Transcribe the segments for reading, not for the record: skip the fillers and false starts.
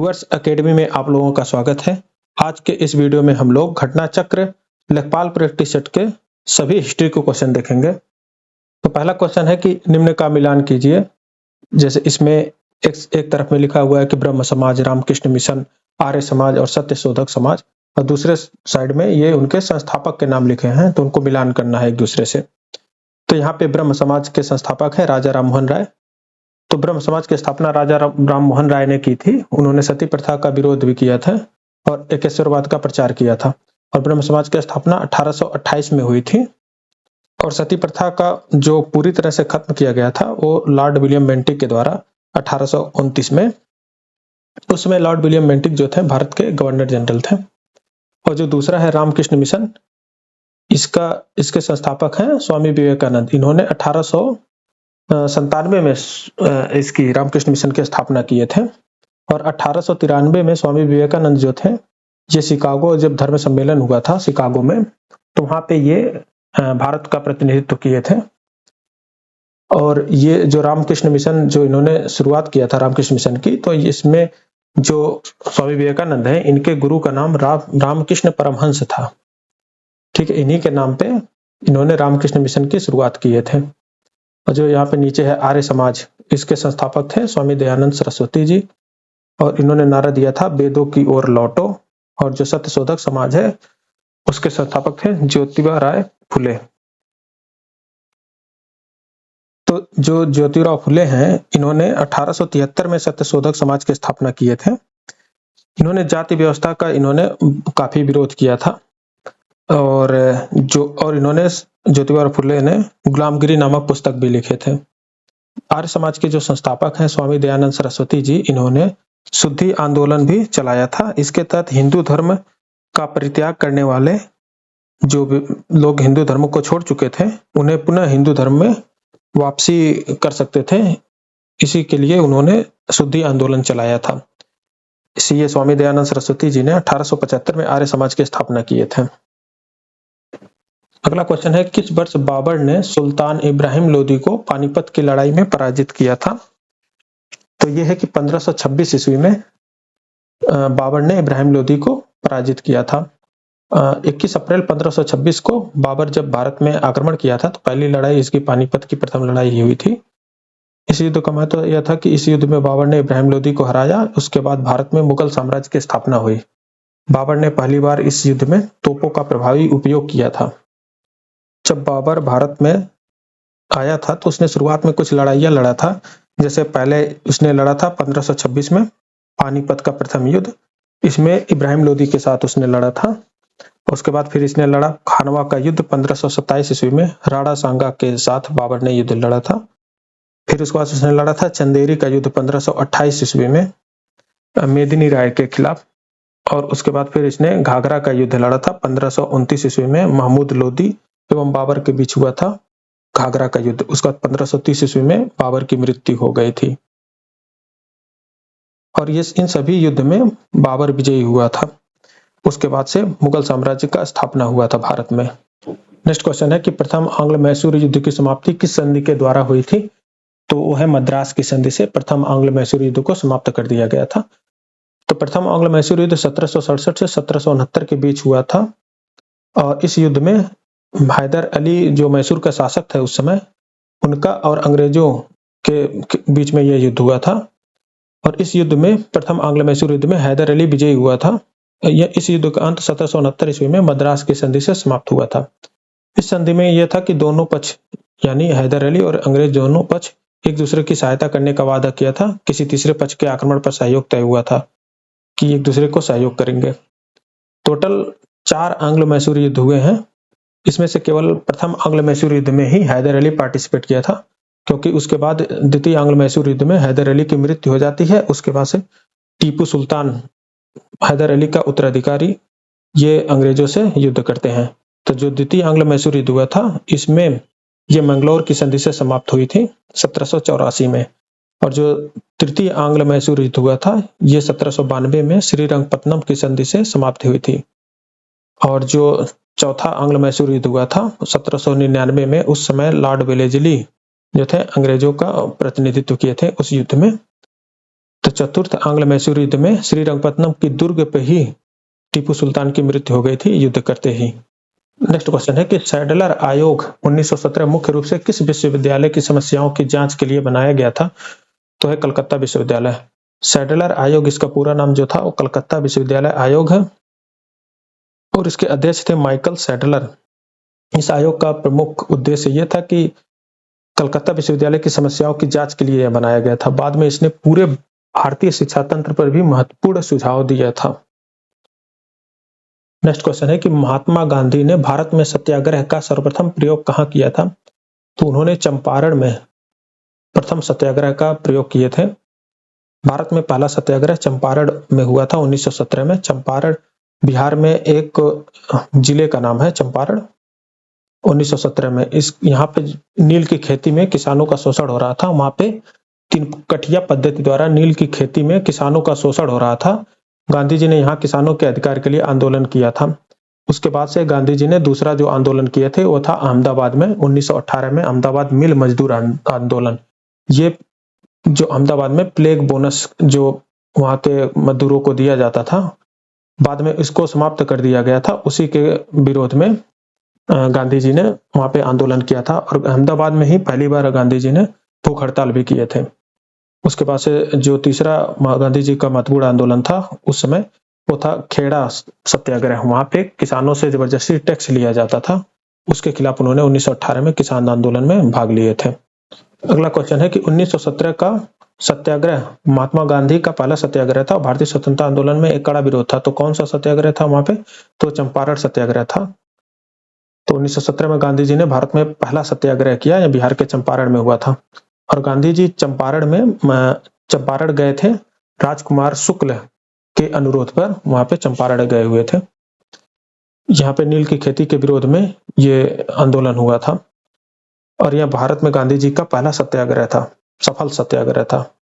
Viewers academy में आप लोगों का स्वागत है। आज के इस वीडियो में हम लोग घटना चक्र लेखपाल प्रैक्टिस सेट के सभी हिस्ट्री के क्वेश्चन देखेंगे। तो पहला क्वेश्चन है कि निम्न का मिलान कीजिए। जैसे इसमें एक तरफ में लिखा हुआ है कि ब्रह्म समाज, रामकृष्ण मिशन, आर्य समाज और सत्य शोधक समाज, और दूसरे साइड में ये उनके संस्थापक के नाम लिखे हैं, तो उनको मिलान करना है एक दूसरे से। तो यहाँ पे ब्रह्म समाज के संस्थापक है राजा राम मोहन राय। तो ब्रह्म समाज की स्थापना राजा राम मोहन राय ने की थी। उन्होंने सती प्रथा का विरोध भी किया था और एकेश्वरवाद का प्रचार किया था। और ब्रह्म समाज की स्थापना 1828 में हुई थी। और सती प्रथा का जो पूरी तरह से खत्म किया गया था वो लॉर्ड विलियम बेंटिक के द्वारा 1829 में। उसमें लॉर्ड विलियम बेंटिक जो थे भारत के गवर्नर जनरल थे। और जो दूसरा है रामकृष्ण मिशन, इसके संस्थापक हैं स्वामी विवेकानंद। इन्होंने 1897 में इसकी रामकृष्ण मिशन की स्थापना किए थे। और 1893 में स्वामी विवेकानंद जो थे, ये शिकागो जब धर्म सम्मेलन हुआ था शिकागो में, तो वहां पे ये भारत का प्रतिनिधित्व किए थे। और ये जो रामकृष्ण मिशन जो इन्होंने शुरुआत किया था रामकृष्ण मिशन की, तो इसमें जो स्वामी विवेकानंद है इनके गुरु का नाम रामकृष्ण परमहंस था। ठीक है, इन्हीं के नाम पे इन्होंने रामकृष्ण मिशन की शुरुआत किए थे। और जो यहाँ पे नीचे है आर्य समाज, इसके संस्थापक थे स्वामी दयानंद सरस्वती जी। और इन्होंने नारा दिया था वेदों की ओर लौटो। और जो सत्य शोधक समाज है उसके संस्थापक थे ज्योतिबा राय फुले। तो जो ज्योतिराव फुले हैं इन्होंने 1873 में सत्य शोधक समाज की स्थापना किए थे। इन्होंने जाति व्यवस्था का काफी विरोध किया था। और इन्होंने ज्योतिबा फुले ने गुलामगिरी नामक पुस्तक भी लिखे थे। आर्य समाज के जो संस्थापक हैं स्वामी दयानंद सरस्वती जी, इन्होंने शुद्धि आंदोलन भी चलाया था। इसके तहत हिंदू धर्म का परित्याग करने वाले जो लोग हिंदू धर्म को छोड़ चुके थे उन्हें पुनः हिंदू धर्म में वापसी कर सकते थे। इसी के लिए उन्होंने शुद्धि आंदोलन चलाया था। इसलिए स्वामी दयानंद सरस्वती जी ने 1875 में आर्य समाज की स्थापना किए थे। अगला क्वेश्चन है किस वर्ष बाबर ने सुल्तान इब्राहिम लोदी को पानीपत की लड़ाई में पराजित किया था? तो यह है कि 1526 ईस्वी में बाबर ने इब्राहिम लोदी को पराजित किया था। 21 अप्रैल 1526 को बाबर जब भारत में आक्रमण किया था तो पहली लड़ाई इसकी पानीपत की प्रथम लड़ाई ही हुई थी। इस युद्ध का महत्व यह था कि इस युद्ध में बाबर ने इब्राहिम लोदी को हराया। उसके बाद भारत में मुगल साम्राज्य की स्थापना हुई। बाबर ने पहली बार इस युद्ध में तोपों का प्रभावी उपयोग किया था। जब बाबर भारत में आया था तो उसने शुरुआत में कुछ लड़ाइयां लड़ा था। जैसे पहले उसने लड़ा था 1526 में पानीपत का प्रथम युद्ध, इसमें इब्राहिम लोदी के साथ उसने लड़ा था। उसके बाद फिर इसने लड़ा खानवा का युद्ध 1527 ईस्वी में राणा सांगा के साथ बाबर ने युद्ध लड़ा था। फिर उसके बाद उसने लड़ा था चंदेरी का युद्ध 1528 ईस्वी में मेदिनी राय के खिलाफ। और उसके बाद फिर इसने घाघरा का युद्ध लड़ा था 1529 ईस्वी में महमूद लोदी एवं बाबर के बीच हुआ था घाघरा का युद्ध। उसके बाद 1530 ईस्वी में बाबर की मृत्यु हो गई थी। और ये इन सभी युद्ध में बाबर विजयी हुआ था। उसके बाद से मुगल साम्राज्य का स्थापना हुआ था भारत में। नेक्स्ट क्वेश्चन है कि प्रथम आंग्ल मैसूर युद्ध की समाप्ति किस संधि के द्वारा हुई थी? तो वो है मद्रास की संधि से प्रथम आंग्ल मैसूर युद्ध को समाप्त कर दिया गया था। तो प्रथम आंग्ल मैसूर युद्ध 1767 से 1769 के बीच हुआ था। और इस युद्ध में हैदर अली जो मैसूर का शासक थे उस समय, उनका और अंग्रेजों के बीच में यह युद्ध हुआ था। और इस युद्ध में प्रथम आंग्ल मैसूर युद्ध में हैदर अली विजयी हुआ था। इस युद्ध का अंत 1769 ईस्वी में मद्रास की संधि से समाप्त हुआ था। इस संधि में यह था कि दोनों पक्ष यानी हैदर अली और अंग्रेज दोनों पक्ष एक दूसरे की सहायता करने का वादा किया था। किसी तीसरे पक्ष के आक्रमण पर सहयोग तय हुआ था कि एक दूसरे को सहयोग करेंगे। टोटल 4 आंग्ल मैसूर युद्ध हुए हैं। इसमें से केवल प्रथम आंग्ल मैसूर युद्ध में ही हैदर अली पार्टिसिपेट किया था, क्योंकि उसके बाद द्वितीय आंग्ल मैसूर युद्ध में हैदर अली की मृत्यु हो जाती है। उसके बाद से टीपू सुल्तान, हैदर अली का उत्तराधिकारी, ये अंग्रेजों से युद्ध करते हैं। तो जो द्वितीय आंग्ल मैसूर युद्ध हुआ था इसमें ये मंगलौर की संधि से समाप्त हुई थी 1784 में। और जो तृतीय आंग्ल मैसूर युद्ध हुआ था ये 1792 में श्रीरंगपत्तनम की संधि से समाप्त हुई थी। और जो चौथा आंग्ल मैसूर युद्ध हुआ था 1799 में, उस समय लॉर्ड वेलेस्ली जो थे अंग्रेजों का प्रतिनिधित्व किए थे उस युद्ध में। तो चतुर्थ आंग्ल मैसूर युद्ध में श्रीरंगपट्टनम की दुर्ग पे ही टीपू सुल्तान की मृत्यु हो गई थी युद्ध करते ही। नेक्स्ट क्वेश्चन है कि सैडलर आयोग 1917 मुख्य रूप से किस विश्वविद्यालय की समस्याओं की जांच के लिए बनाया गया था? तो है कलकत्ता विश्वविद्यालय। सैडलर आयोग, इसका पूरा नाम जो था वो कलकत्ता विश्वविद्यालय आयोग है और इसके अध्यक्ष थे माइकल सैडलर। इस आयोग का प्रमुख उद्देश्य यह था कि कलकत्ता विश्वविद्यालय की समस्याओं की जांच के लिए यह बनाया गया था। बाद में इसने पूरे भारतीय शिक्षा तंत्र पर भी महत्वपूर्ण सुझाव दिया था। नेक्स्ट क्वेश्चन है कि महात्मा गांधी ने भारत में सत्याग्रह का सर्वप्रथम प्रयोग कहाँ किया था? तो उन्होंने चंपारण में प्रथम सत्याग्रह का प्रयोग किए थे। भारत में पहला सत्याग्रह चंपारण में हुआ था 1917 में। चंपारण बिहार में एक जिले का नाम है चंपारण। 1917 में इस यहाँ पे नील की खेती में किसानों का शोषण हो रहा था। वहां पे 3 कठिया पद्धति द्वारा नील की खेती में किसानों का शोषण हो रहा था। गांधी जी ने यहाँ किसानों के अधिकार के लिए आंदोलन किया था। उसके बाद से गांधी जी ने दूसरा जो आंदोलन किए थे वो था अहमदाबाद में 1918 में अहमदाबाद मिल मजदूर आंदोलन। ये जो अहमदाबाद में प्लेग बोनस जो वहाँ के मजदूरों को दिया जाता था, बाद में इसको समाप्त कर दिया गया था। उसी के विरोध में गांधी जी ने वहाँ पे आंदोलन किया था और अहमदाबाद में ही पहली बार गांधी जी ने भूख हड़ताल भी किए थे। उसके बाद से जो तीसरा गांधी जी का महत्वपूर्ण आंदोलन था उस समय वो था खेड़ा सत्याग्रह। वहां पे किसानों से जबरदस्ती टैक्स लिया जाता था, उसके खिलाफ उन्होंने 1918 में किसान आंदोलन में भाग लिए थे। अगला क्वेश्चन है कि 1917 का सत्याग्रह महात्मा गांधी का पहला सत्याग्रह था। भारतीय स्वतंत्रता आंदोलन में एक कड़ा विरोध था। तो कौन सा सत्याग्रह था वहां पे? तो चंपारण सत्याग्रह था। तो 1917 में गांधी जी ने भारत में पहला सत्याग्रह किया, या बिहार के चंपारण में हुआ था। और गांधी जी चंपारण गए थे राजकुमार शुक्ल के अनुरोध पर, वहां पे चंपारण गए हुए थे। यहाँ पे नील की खेती के विरोध में ये आंदोलन हुआ था और यह भारत में गांधी जी का पहला सत्याग्रह था, सफल सत्याग्रह था।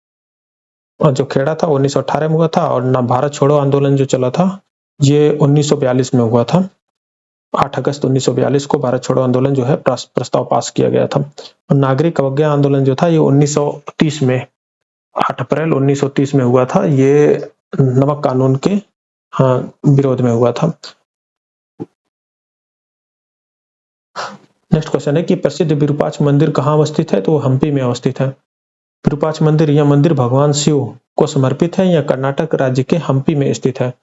और जो खेड़ा था 1918 में हुआ था और ना भारत छोड़ो आंदोलन जो चला था ये 1942 में हुआ था। 8 अगस्त 1942 को भारत छोड़ो आंदोलन जो है प्रस्ताव पास किया गया था। और नागरिक अवज्ञा आंदोलन जो था ये 1930 में 8 अप्रैल 1930 में हुआ था। ये नमक कानून के विरोध में हुआ था। नेक्स्ट क्वेश्चन है कि प्रसिद्ध विरूपाक्ष मंदिर कहाँ अवस्थित है? तो हम्पी में अवस्थित है। विरूपाक्ष मंदिर, यह मंदिर भगवान शिव को समर्पित है। यह कर्नाटक राज्य के हम्पी में स्थित है।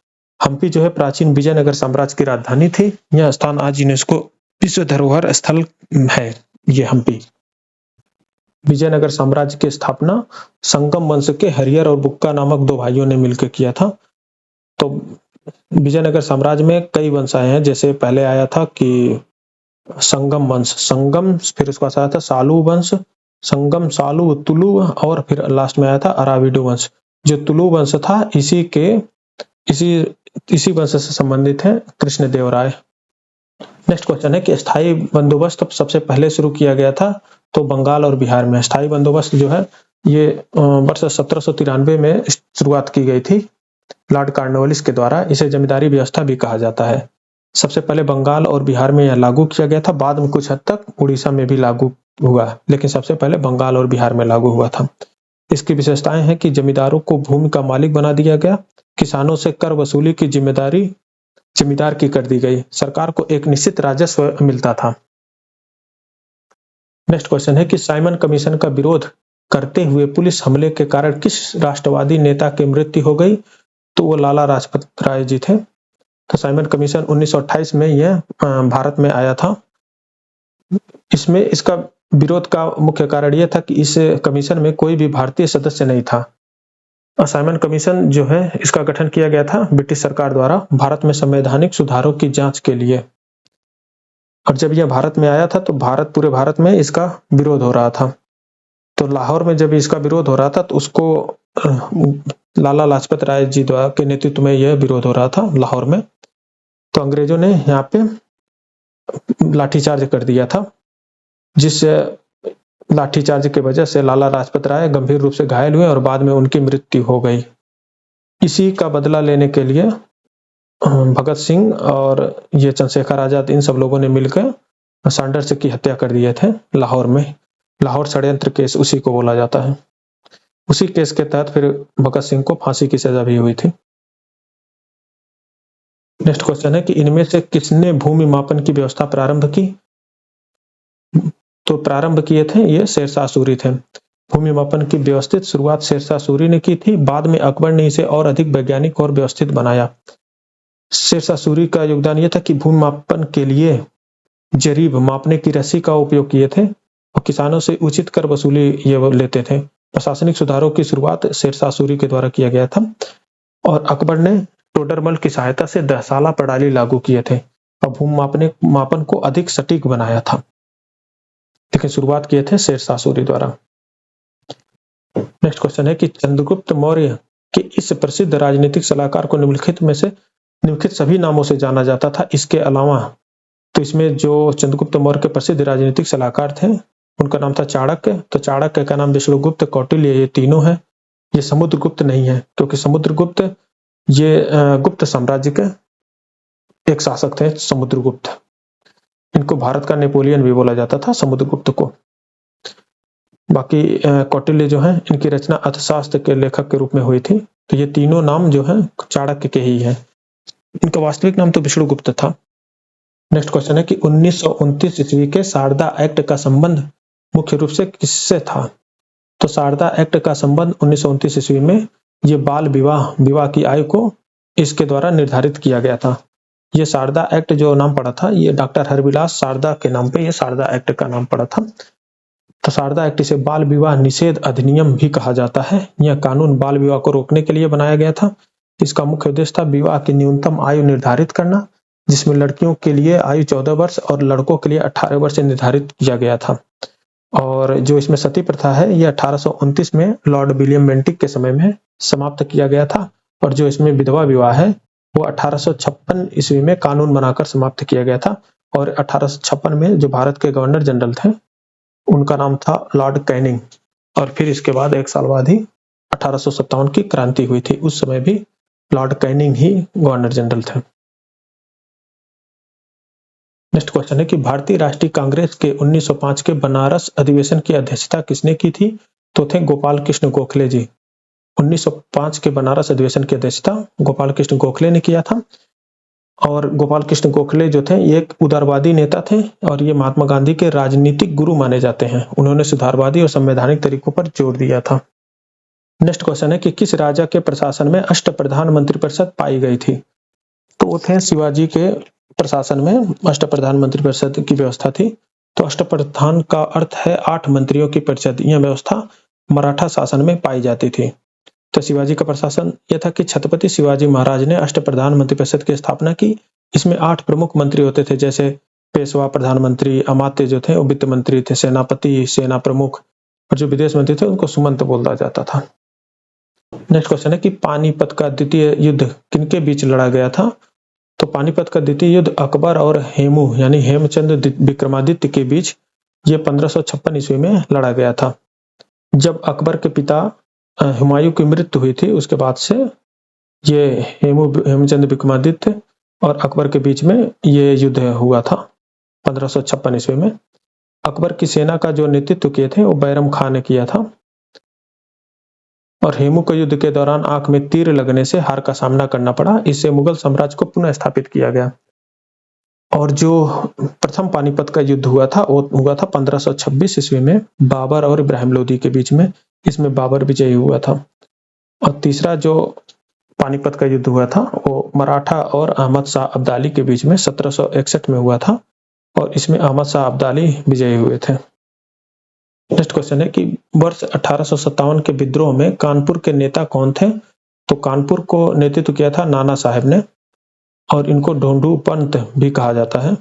हम्पी जो है प्राचीन विजयनगर साम्राज्य की राजधानी थी। यह स्थान आज यूनेस्को विश्व धरोहर स्थल है। ये हम्पी विजयनगर साम्राज्य की स्थापना संगम वंश के हरियर और बुक्का नामक 2 भाइयों ने मिलकर किया था। तो विजयनगर साम्राज्य में कई वंश आए हैं। जैसे पहले आया था कि संगम वंश, संगम, फिर उसके बाद आया था सालू वंश, संगम, सालू, तुलु और फिर लास्ट में आया था अराविडो वंश। जो तुलु वंश था इसी वंश से संबंधित है कृष्णदेवराय। नेक्स्ट क्वेश्चन है कि स्थायी बंदोबस्त सबसे पहले शुरू किया गया था तो बंगाल और बिहार में। स्थायी बंदोबस्त जो है ये वर्ष 1793 में शुरुआत की गई थी लॉर्ड कॉर्नवालिस के द्वारा। इसे जमींदारी व्यवस्था भी कहा जाता है। सबसे पहले बंगाल और बिहार में यह लागू किया गया था, बाद में कुछ हद तक उड़ीसा में भी लागू हुआ, लेकिन सबसे पहले बंगाल और बिहार में लागू हुआ था। इसकी विशेषताएं हैं कि जमींदारों को भूमि का मालिक बना दिया गया, किसानों से कर वसूली की जिम्मेदारी जमींदार की कर दी गई, सरकार को एक निश्चित राजस्व मिलता था। नेक्स्ट क्वेश्चन है कि साइमन कमीशन का विरोध करते हुए पुलिस हमले के कारण किस राष्ट्रवादी नेता की मृत्यु हो गई? तो वो लाला लाजपत राय जी थे। तो साइमन कमीशन 1928 में यह भारत में आया था। इसमें इसका विरोध का मुख्य कारण यह था कि इस कमीशन में कोई भी भारतीय सदस्य नहीं था। साइमन कमीशन जो है इसका गठन किया गया था ब्रिटिश सरकार द्वारा भारत में संवैधानिक सुधारों की जांच के लिए। और जब यह भारत में आया था तो पूरे भारत में इसका विरोध हो रहा था। तो लाहौर में जब इसका विरोध हो रहा था तो उसको लाला लाजपत राय जी द्वारा के नेतृत्व में यह विरोध हो रहा था लाहौर में। तो अंग्रेजों ने यहाँ पे लाठीचार्ज कर दिया था, जिस लाठीचार्ज की वजह से लाला लाजपत राय गंभीर रूप से घायल हुए और बाद में उनकी मृत्यु हो गई। इसी का बदला लेने के लिए भगत सिंह और ये चंद्रशेखर आजाद इन सब लोगों ने मिलकर सैंडर्स की हत्या कर दिए थे लाहौर में। लाहौर षड्यंत्र केस उसी को बोला जाता है। उसी केस के तहत फिर भगत सिंह को फांसी की सजा भी हुई थी। नेक्स्ट क्वेश्चन है कि इनमें से किसने भूमि मापन की व्यवस्था प्रारंभ की? तो प्रारंभ किए थे ये शेरशाह सूरी थे। भूमि मापन की व्यवस्थित शुरुआत शेरशाह सूरी ने की थी। बाद में अकबर ने इसे और अधिक वैज्ञानिक और व्यवस्थित बनाया। शेरशाह सूरी का योगदान यह था कि भूमि मापन के लिए जरीब मापने की रस्सी का उपयोग किए थे और किसानों से उचित कर वसूली ये लेते थे। प्रशासनिक सुधारों की शुरुआत शेरशाह सूरी के द्वारा किया गया था और अकबर ने टोडरमल की सहायता से 10 प्रणाली लागू किए थे और भूमि मापन को अधिक सटीक बनाया था, लेकिन शुरुआत किए थे शेरशाह सूरी द्वारा। नेक्स्ट क्वेश्चन है कि चंद्रगुप्त मौर्य के इस प्रसिद्ध राजनीतिक सलाहकार को निम्नलिखित सभी नामों से जाना जाता था। इसके अलावा तो इसमें जो चंद्रगुप्त मौर्य के प्रसिद्ध राजनीतिक सलाहकार थे उनका नाम था चाणक्य। तो चाणक्य का नाम विष्णुगुप्त, कौटिल्य, ये तीनों है। ये समुद्रगुप्त नहीं है क्योंकि समुद्रगुप्त ये गुप्त साम्राज्य के एक शासक थे समुद्रगुप्त। इनको भारत का नेपोलियन भी बोला जाता था समुद्रगुप्त को। बाकी कौटिल्य जो है इनकी रचना अर्थशास्त्र के लेखक के रूप में हुई थी। तो ये तीनों नाम जो है चाणक्य के ही है। इनका वास्तविक नाम तो विष्णुगुप्त था। नेक्स्ट क्वेश्चन है कि 1929 ईस्वी के शारदा एक्ट का संबंध मुख्य रूप से किससे था? तो शारदा एक्ट का संबंध 1929 ईस्वी में ये बाल विवाह की आयु को इसके द्वारा निर्धारित किया गया था। ये शारदा एक्ट जो नाम पड़ा था ये डॉक्टर हरविलास शारदा के नाम पे ये शारदा एक्ट का नाम पड़ा था। तो शारदा एक्ट इसे बाल विवाह निषेध अधिनियम भी कहा जाता है। यह कानून बाल विवाह को रोकने के लिए बनाया गया था। इसका मुख्य उद्देश्य था विवाह की न्यूनतम आयु निर्धारित करना, जिसमें लड़कियों के लिए आयु 14 वर्ष और लड़कों के लिए 18 वर्ष निर्धारित किया गया था। और जो इसमें सती प्रथा है यह 1829 में लॉर्ड विलियम बेंटिक के समय में समाप्त किया गया था और जो इसमें विधवा विवाह है वो 1856 ईस्वी में कानून बनाकर समाप्त किया गया था। और 1856 में जो भारत के गवर्नर जनरल थे उनका नाम था लॉर्ड कैनिंग। और फिर इसके बाद 1 साल बाद ही 1857 की क्रांति हुई थी। उस समय भी लॉर्ड कैनिंग ही गवर्नर जनरल थे। नेक्स्ट क्वेश्चन है कि भारतीय राष्ट्रीय कांग्रेस के 1905 के बनारस अधिवेशन की अध्यक्षता किसने की थी? तो थे गोपाल कृष्ण गोखले जी। 1905 के बनारस अधिवेशन की अध्यक्षता गोपाल कृष्ण गोखले ने किया था। और गोपाल कृष्ण गोखले जो थे ये एक उदारवादी नेता थे और ये महात्मा गांधी के राजनीतिक गुरु माने जाते हैं। उन्होंने सुधारवादी और संवैधानिक तरीकों पर जोर दिया था। नेक्स्ट क्वेश्चन है कि किस राजा के प्रशासन में अष्टप्रधान मंत्रिपरिषद पाई गई थी? तो वो थे शिवाजी के प्रशासन में अष्टप्रधान मंत्रिपरिषद की व्यवस्था थी। तो अष्टप्रधान का अर्थ है 8 मंत्रियों की परिषद। यह व्यवस्था मराठा शासन में पाई जाती थी। तो शिवाजी का प्रशासन यह था कि छत्रपति शिवाजी महाराज ने अष्टप्रधान मंत्रिपरिषद की स्थापना की। इसमें 8 प्रमुख मंत्री होते थे, जैसे पेशवा प्रधानमंत्री, अमात्य जो थे वो वित्त मंत्री थे, सेनापति, सेना प्रमुख, और जो विदेश मंत्री थे उनको सुमंत बोला जाता था। नेक्स्ट क्वेश्चन है कि पानीपत का द्वितीय युद्ध किनके बीच लड़ा गया था? तो पानीपत का द्वितीय युद्ध अकबर और हेमू यानी हेमचंद विक्रमादित्य के बीच ये 1556 ईस्वी में लड़ा गया था। जब अकबर के पिता हुमायूं की मृत्यु हुई थी उसके बाद से ये हेमचंद विक्रमादित्य और अकबर के बीच में ये युद्ध हुआ था 1556 ईस्वी में। अकबर की सेना का जो नेतृत्व किए थे वो बैरम खान ने किया था और हेमू को युद्ध के दौरान आंख में तीर लगने से हार का सामना करना पड़ा। इससे मुगल साम्राज्य को पुनः स्थापित किया गया। और जो प्रथम पानीपत का युद्ध हुआ था वो हुआ था 1526 ईस्वी में बाबर और इब्राहिम लोदी के बीच में। इसमें बाबर विजयी हुआ था। और तीसरा जो पानीपत का युद्ध हुआ था वो मराठा और अहमद शाह अब्दाली के बीच में 1761 में हुआ था और इसमें अहमद शाह अब्दाली विजयी हुए थे। नेक्स्ट क्वेश्चन है कि वर्ष 1857 के विद्रोह में कानपुर के नेता कौन थे? तो कानपुर को नेतृत्व किया था नाना साहब ने और इनको ढोंढू पंत भी कहा जाता है।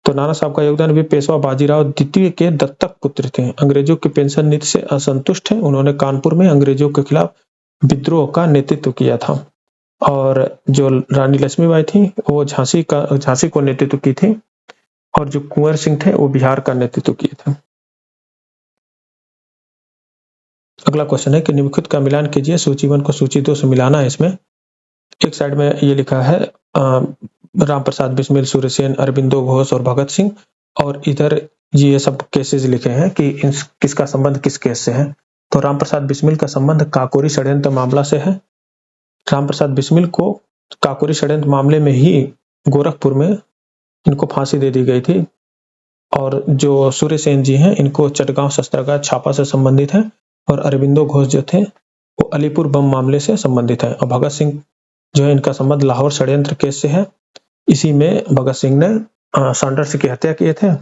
तो नाना साहब का योगदान भी पेशवा बाजीराव द्वितीय के दत्तक पुत्र थे। अंग्रेजों की पेंशन नीति से असंतुष्ट हैं, उन्होंने कानपुर में अंग्रेजों के खिलाफ विद्रोह का नेतृत्व किया था। और जो रानी लक्ष्मीबाई थी वो झांसी को नेतृत्व की थी और जो कुंवर सिंह थे वो बिहार का नेतृत्व किए थे। अगला क्वेश्चन है कि निम्नलिखित का मिलान कीजिए। सूची 1 को सूची 2 से मिलाना है। इसमें एक साइड में ये लिखा है राम प्रसाद बिस्मिल, सूर्यसेन, अरविंदो घोष और भगत सिंह, और इधर ये सब केसेस लिखे हैं कि किसका संबंध किस केस से है। तो रामप्रसाद बिस्मिल का संबंध काकोरी षड्यंत्र मामला से है। रामप्रसाद बिस्मिल को काकोरी षड्यंत्र मामले में ही गोरखपुर में इनको फांसी दे दी गई थी, और जो सूर्य सेन जी हैं इनको चटगांव शस्त्रागार छापा से संबंधित है, और अरविंदो घोष जो थे वो अलीपुर बम मामले से संबंधित है। और भगत सिंह जो है इनका संबंध लाहौर षड्यंत्र केस से है। इसी में भगत सिंह ने सैंडर्स की हत्या किए थे,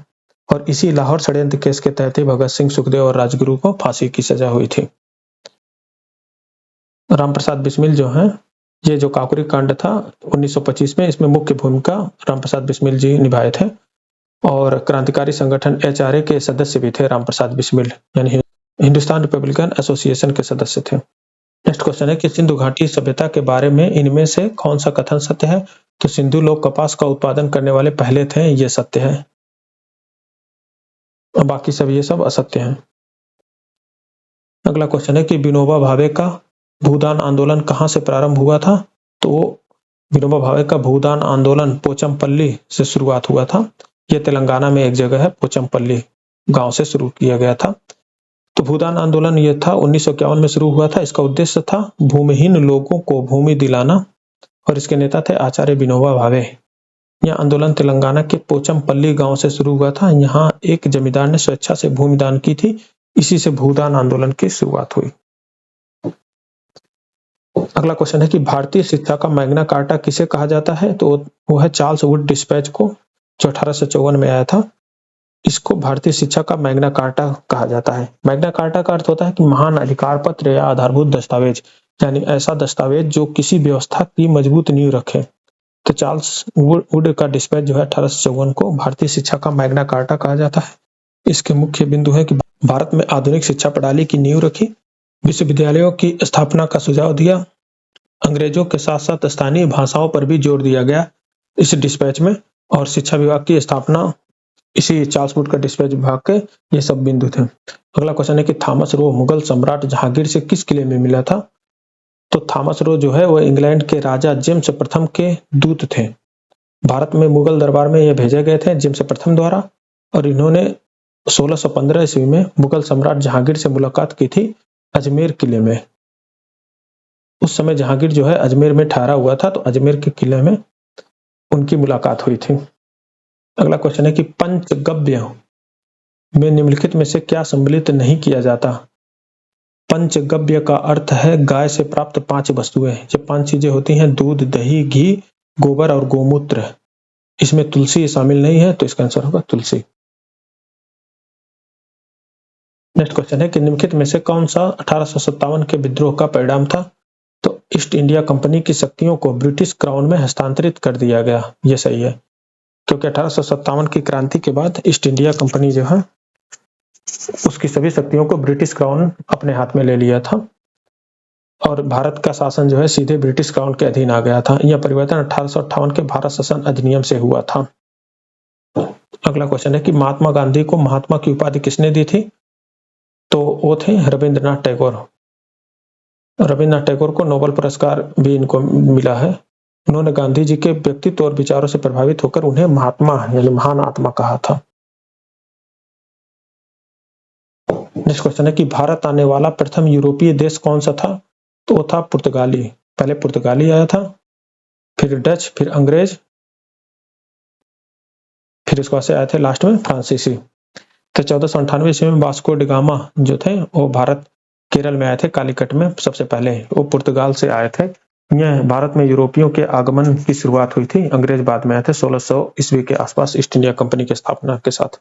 और इसी लाहौर षड्यंत्र केस के तहत ही भगत सिंह, सुखदेव और राजगुरु को फांसी की सजा हुई थी। रामप्रसाद बिस्मिल जो हैं, ये जो काकोरी कांड था 1925 में, इसमें मुख्य भूमिका रामप्रसाद बिस्मिल जी निभाए थे, और क्रांतिकारी संगठन HRA के सदस्य भी थे रामप्रसाद बिस्मिल, यानी हिंदुस्तान रिपब्लिकन एसोसिएशन के सदस्य थे। नेक्स्ट क्वेश्चन है कि सिंधु घाटी सभ्यता के बारे में इनमें से कौन सा कथन सत्य है? तो सिंधु लोग कपास का उत्पादन करने वाले पहले थे, ये सत्य है, और बाकी सब ये सब असत्य हैं। अगला क्वेश्चन है कि विनोबा भावे का भूदान आंदोलन कहाँ से प्रारंभ हुआ था? तो विनोबा भावे का भूदान आंदोलन पोचमपल्ली से शुरुआत हुआ था। यह तेलंगाना में एक जगह है, पोचमपल्ली गांव से शुरू किया गया था। तो भूदान आंदोलन यह था 1951 में शुरू हुआ था। इसका उद्देश्य था भूमिहीन लोगों को भूमि दिलाना, और इसके नेता थे आचार्य विनोबा भावे। यह आंदोलन तेलंगाना के पोचमपल्ली गांव से शुरू हुआ था। यहाँ एक जमींदार ने स्वेच्छा से भूमि दान की थी, इसी से भूदान आंदोलन की शुरुआत हुई। अगला क्वेश्चन है कि भारतीय शिक्षा का मैग्ना कार्टा किसे कहा जाता है? तो वो है चार्ल्स वुड डिस्पैच को, जो 1854 में आया था। इसको भारतीय शिक्षा का मैग्ना कार्टा कहा जाता है। मैग्ना कार्टा का अर्थ होता है कि महान अधिकार पत्र या आधारभूत दस्तावेज, यानी ऐसा दस्तावेज जो किसी व्यवस्था की मजबूत नींव रखे। तो चार्ल्स वुड का डिस्पैच जो है 1854 को भारतीय शिक्षा का मैग्ना कार्टा कहा जाता है। इसके मुख्य बिंदु है कि भारत में आधुनिक शिक्षा प्रणाली की नींव रखी, विश्वविद्यालयों की स्थापना का सुझाव दिया, अंग्रेजों के साथ साथ स्थानीय भाषाओं पर भी जोर दिया गया इस डिस्पैच में, और शिक्षा विभाग की स्थापना इसी चार्ल्स वुड का डिस्पैच विभाग के ये सब बिंदु थे। अगला क्वेश्चन है कि थॉमस रो मुगल सम्राट जहांगीर से किस किले में मिला था? तो थॉमस रो जो है वो इंग्लैंड के राजा जेम्स प्रथम के दूत थे। भारत में मुगल दरबार में ये भेजे गए थे जेम्स प्रथम द्वारा, और इन्होंने 1615 ईस्वी में मुगल सम्राट जहांगीर से मुलाकात की थी अजमेर किले में। उस समय जहांगीर जो है अजमेर में ठहरा हुआ था, तो अजमेर के किले में उनकी मुलाकात हुई थी। अगला क्वेश्चन है कि पंचगव्य में निम्नलिखित में से क्या सम्मिलित नहीं किया जाता? पंचगव्य का अर्थ है गाय से प्राप्त 5 वस्तुएं। ये 5 चीजें होती हैं: दूध, दही, घी, गोबर और गोमूत्र। इसमें तुलसी शामिल नहीं है, तो इसका आंसर होगा तुलसी। नेक्स्ट क्वेश्चन है कि निम्नलिखित में से कौन सा 1857 के विद्रोह का परिणाम था? तो ईस्ट इंडिया कंपनी की शक्तियों को ब्रिटिश क्राउन में हस्तांतरित कर दिया गया। यह सही है, क्योंकि 1857 की क्रांति के बाद ईस्ट इंडिया कंपनी जो है उसकी सभी शक्तियों को ब्रिटिश क्राउन अपने हाथ में ले लिया था, और भारत का शासन जो है सीधे ब्रिटिश क्राउन के अधीन आ गया था। यह परिवर्तन 1858 के भारत शासन अधिनियम से हुआ था। अगला क्वेश्चन है कि महात्मा गांधी को महात्मा की उपाधि किसने दी थी? तो वो थे रविंद्रनाथ टैगोर। रविंद्रनाथ टैगोर को नोबेल पुरस्कार भी इनको मिला है। उन्होंने गांधी जी के व्यक्तित्व और विचारों से प्रभावित होकर उन्हें महात्मा यानी महान आत्मा कहा था। नेक्स्ट क्वेश्चन है कि भारत आने वाला प्रथम यूरोपीय देश कौन सा था? तो वो था पुर्तगाली। पहले पुर्तगाली आया था, फिर डच, फिर अंग्रेज, फिर उसके बाद से आए थे लास्ट में फ्रांसीसी। तो 1498 ईस्वी में वास्को डी गामा जो थे वो भारत केरल में आए थे, कालीकट में सबसे पहले। वो पुर्तगाल से आए थे। यह भारत में यूरोपियों के आगमन की शुरुआत हुई थी। अंग्रेज बाद में आए थे 1600 ईस्वी के आसपास ईस्ट इंडिया कंपनी की स्थापना के साथ।